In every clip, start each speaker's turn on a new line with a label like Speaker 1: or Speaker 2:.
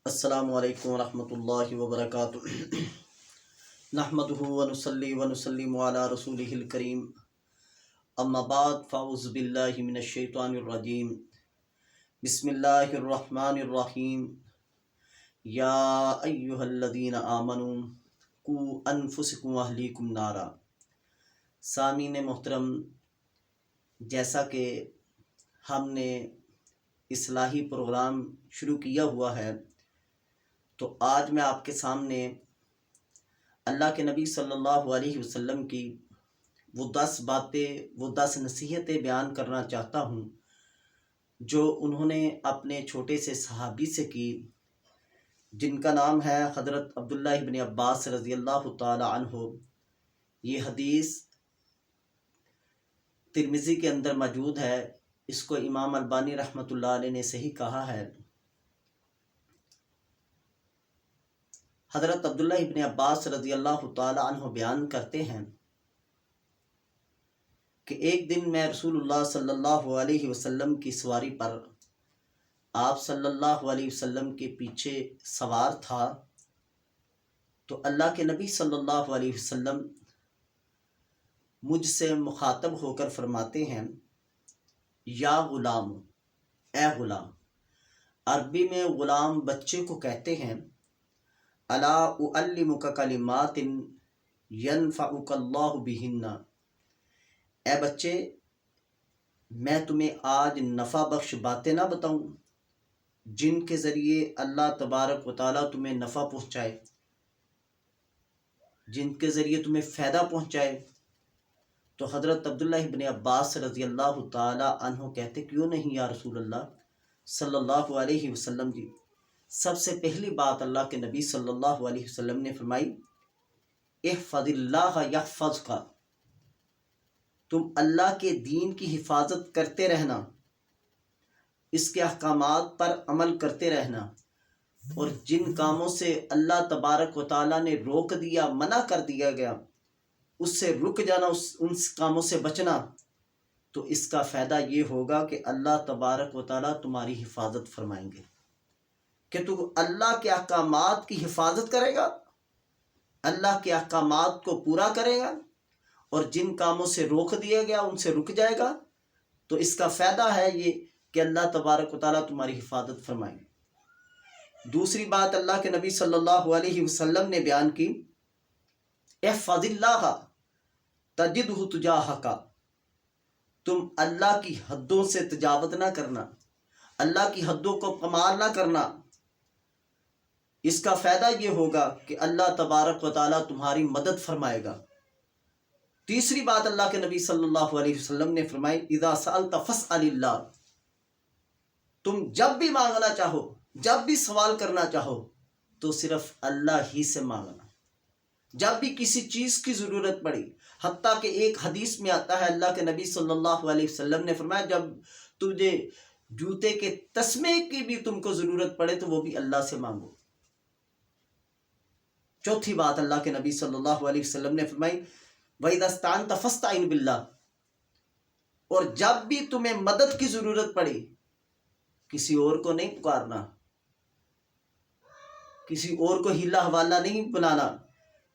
Speaker 1: السلام علیکم ورحمۃ اللہ وبرکاتہ۔ نحمدہ ونصلی ونسلم علی رسولہ الکریم، اما بعد فاعوذ باللہ من الشیطان الرجیم، بسم اللہ الرحمن الرحیم۔ یا ایہا الذین آمنوا قوا انفسکم واہلیکم نارا۔ سامعین محترم، جیسا کہ ہم نے اصلاحی پروگرام شروع کیا ہوا ہے، تو آج میں آپ کے سامنے اللہ کے نبی صلی اللہ علیہ وسلم کی وہ 10 باتیں، وہ 10 نصیحتیں بیان کرنا چاہتا ہوں جو انہوں نے اپنے چھوٹے سے صحابی سے کی، جن کا نام ہے حضرت عبداللہ ابن عباس رضی اللہ تعالی عنہ۔ یہ حدیث ترمذی کے اندر موجود ہے، اس کو امام البانی رحمۃ اللہ علیہ نے صحیح کہا ہے۔ حضرت عبداللہ ابن عباس رضی اللہ تعالی عنہ بیان کرتے ہیں کہ ایک دن میں رسول اللہ صلی اللہ علیہ وسلم کی سواری پر آپ صلی اللہ علیہ وسلم کے پیچھے سوار تھا، تو اللہ کے نبی صلی اللہ علیہ وسلم مجھ سے مخاطب ہو کر فرماتے ہیں، یا غلام، اے غلام۔ عربی میں غلام بچے کو کہتے ہیں۔ الا اعلمک کلمات ینفعک اللہ بہن۔ اے بچے، میں تمہیں آج نفع بخش باتیں نہ بتاؤں جن کے ذریعے اللہ تبارک و تعالیٰ تمہیں نفع پہنچائے، جن کے ذریعے تمہیں فائدہ پہنچائے؟ تو حضرت عبداللہ ابن عباس رضی اللہ تعالیٰ عنہ کہتے، کیوں نہیں یا رسول اللہ صلی اللہ علیہ وسلم جی۔ سب سے پہلی بات اللہ کے نبی صلی اللہ علیہ وسلم نے فرمائی، احفظ اللہ یحفظک۔ تم اللہ کے دین کی حفاظت کرتے رہنا، اس کے احکامات پر عمل کرتے رہنا، اور جن کاموں سے اللہ تبارک و تعالیٰ نے روک دیا، منع کر دیا گیا، اس سے رک جانا، ان کاموں سے بچنا۔ تو اس کا فائدہ یہ ہوگا کہ اللہ تبارک و تعالیٰ تمہاری حفاظت فرمائیں گے، کہ تو اللہ کے احکامات کی حفاظت کرے گا، اللہ کے احکامات کو پورا کرے گا، اور جن کاموں سے روک دیا گیا ان سے رک جائے گا، تو اس کا فائدہ ہے یہ کہ اللہ تبارک و تعالیٰ تمہاری حفاظت فرمائیں گے۔ دوسری بات اللہ کے نبی صلی اللہ علیہ وسلم نے بیان کی، احفظ اللہ تجدہ تجاہک۔ تم اللہ کی حدوں سے تجاوز نہ کرنا، اللہ کی حدوں کو پامال نہ کرنا۔ اس کا فائدہ یہ ہوگا کہ اللہ تبارک و تعالیٰ تمہاری مدد فرمائے گا۔ تیسری بات اللہ کے نبی صلی اللہ علیہ وسلم نے فرمائی، اذا سألت فاسأل اللہ۔ تم جب بھی مانگنا چاہو، جب بھی سوال کرنا چاہو، تو صرف اللہ ہی سے مانگنا۔ جب بھی کسی چیز کی ضرورت پڑی، حتیٰ کہ ایک حدیث میں آتا ہے اللہ کے نبی صلی اللہ علیہ وسلم نے فرمایا، جب تجھے جوتے کے تسمے کی بھی تم کو ضرورت پڑے تو وہ بھی اللہ سے مانگو۔ چوتھی بات اللہ کے نبی صلی اللہ علیہ وسلم نے فرمائی، وَإِذَا اسْتَعَنْتَ فَاسْتَعِنْ بِاللَّهِ۔ اور جب بھی تمہیں مدد کی ضرورت پڑی، کسی اور کو نہیں پکارنا، کسی اور کو ہیلا حوالہ نہیں بنانا،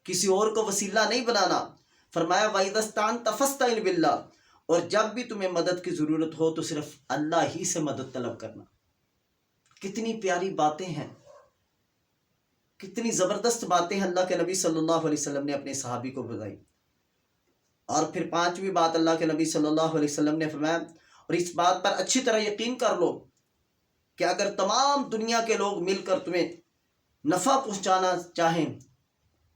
Speaker 1: کسی اور کو وسیلہ نہیں بنانا۔ فرمایا وَإِذَا اسْتَعَنْتَ فَاسْتَعِنْ بِاللَّهِ۔ اور جب بھی تمہیں مدد کی ضرورت ہو تو صرف اللہ ہی سے مدد طلب کرنا۔ کتنی پیاری باتیں ہیں، کتنی زبردست باتیں اللہ کے نبی صلی اللہ علیہ وسلم نے اپنے صحابی کو بتائی۔ اور پھر پانچویں بات اللہ کے نبی صلی اللہ علیہ وسلم نے فرمایا، اور اس بات پر اچھی طرح یقین کر لو کہ اگر تمام دنیا کے لوگ مل کر تمہیں نفع پہنچانا چاہیں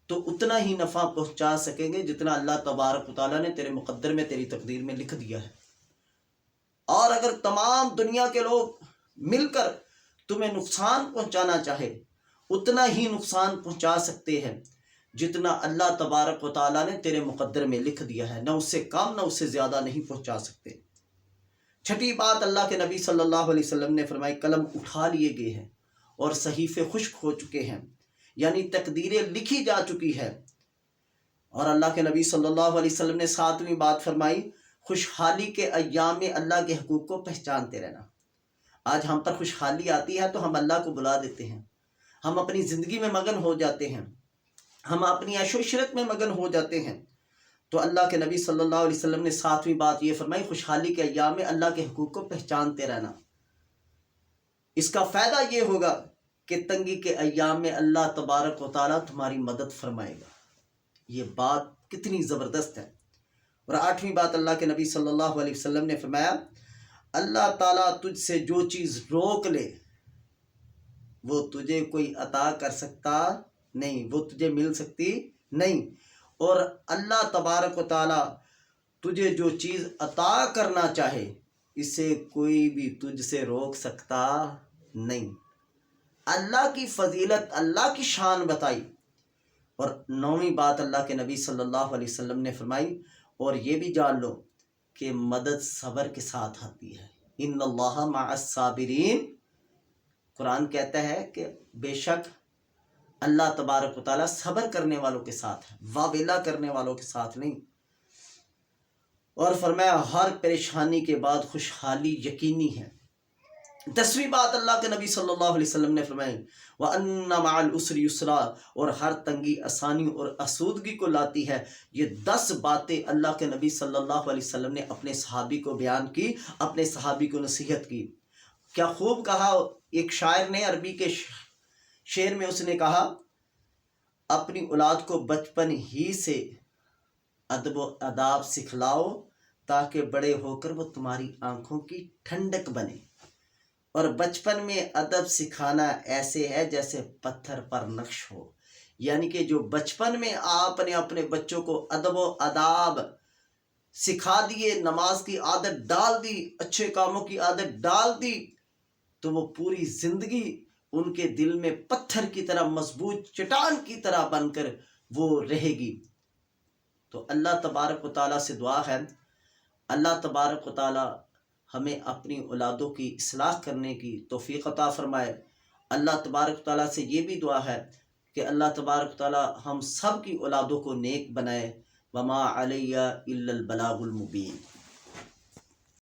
Speaker 1: تو اتنا ہی نفع پہنچا سکیں گے جتنا اللہ تبارک و تعالیٰ نے تیرے مقدر میں، تیری تقدیر میں لکھ دیا ہے۔ اور اگر تمام دنیا کے لوگ مل کر تمہیں نقصان پہنچانا چاہے، اتنا ہی نقصان پہنچا سکتے ہیں جتنا اللہ تبارک و تعالیٰ نے تیرے مقدر میں لکھ دیا ہے، نہ اس سے کم نہ اس سے زیادہ نہیں پہنچا سکتے۔ چھٹی بات اللہ کے نبی صلی اللہ علیہ وسلم نے فرمائی، قلم اٹھا لیے گئے ہیں اور صحیفے خشک ہو چکے ہیں، یعنی تقدیریں لکھی جا چکی ہے۔ اور اللہ کے نبی صلی اللہ علیہ وسلم نے ساتویں بات فرمائی، خوشحالی کے ایام میں اللہ کے حقوق کو پہچانتے رہنا۔ آج ہم پر خوشحالی آتی ہے تو ہم اللہ کو بلا دیتے ہیں، ہم اپنی زندگی میں مگن ہو جاتے ہیں، ہم اپنی عیش و عشرت میں مگن ہو جاتے ہیں، تو اللہ کے نبی صلی اللہ علیہ وسلم نے ساتویں بات یہ فرمائی، خوشحالی کے ایام میں اللہ کے حقوق کو پہچانتے رہنا۔ اس کا فائدہ یہ ہوگا کہ تنگی کے ایام میں اللہ تبارک و تعالیٰ تمہاری مدد فرمائے گا۔ یہ بات کتنی زبردست ہے۔ اور آٹھویں بات اللہ کے نبی صلی اللہ علیہ وسلم نے فرمایا، اللہ تعالیٰ تجھ سے جو چیز روک لے وہ تجھے کوئی عطا کر سکتا نہیں، وہ تجھے مل سکتی نہیں، اور اللہ تبارک و تعالیٰ تجھے جو چیز عطا کرنا چاہے اسے کوئی بھی تجھ سے روک سکتا نہیں۔ اللہ کی فضیلت، اللہ کی شان بتائی۔ اور نویں بات اللہ کے نبی صلی اللہ علیہ وسلم نے فرمائی، اور یہ بھی جان لو کہ مدد صبر کے ساتھ آتی ہے، ان اللہ مع الصابرین۔ قرآن کہتا ہے کہ بے شک اللہ تبارک و تعالیٰ صبر کرنے والوں کے ساتھ ہے، واویلا کرنے والوں کے ساتھ نہیں۔ اور فرمایا ہر پریشانی کے بعد خوشحالی یقینی ہے۔ 10ویں بات اللہ کے نبی صلی اللہ علیہ وسلم نے فرمائی، وَأَنَّ مَعَ الْعُسْرِ يُسْرًا، اور ہر تنگی آسانی اور آسودگی کو لاتی ہے۔ یہ 10 باتیں اللہ کے نبی صلی اللہ علیہ وسلم نے اپنے صحابی کو بیان کی، اپنے صحابی کو نصیحت کی۔ کیا خوب کہا ایک شاعر نے، عربی کے شعر میں اس نے کہا، اپنی اولاد کو بچپن ہی سے ادب و آداب سکھلاؤ تاکہ بڑے ہو کر وہ تمہاری آنکھوں کی ٹھنڈک بنے۔ اور بچپن میں ادب سکھانا ایسے ہے جیسے پتھر پر نقش ہو، یعنی کہ جو بچپن میں آپ نے اپنے بچوں کو ادب و آداب سکھا دیے، نماز کی عادت ڈال دی، اچھے کاموں کی عادت ڈال دی، تو وہ پوری زندگی ان کے دل میں پتھر کی طرح مضبوط چٹان کی طرح بن کر وہ رہے گی۔ تو اللہ تبارک و تعالیٰ سے دعا ہے، اللہ تبارک و تعالیٰ ہمیں اپنی اولادوں کی اصلاح کرنے کی توفیق عطا فرمائے۔ اللہ تبارک و تعالیٰ سے یہ بھی دعا ہے کہ اللہ تبارک و تعالیٰ ہم سب کی اولادوں کو نیک بنائے۔ وما علیہ الا البلاغ المبین۔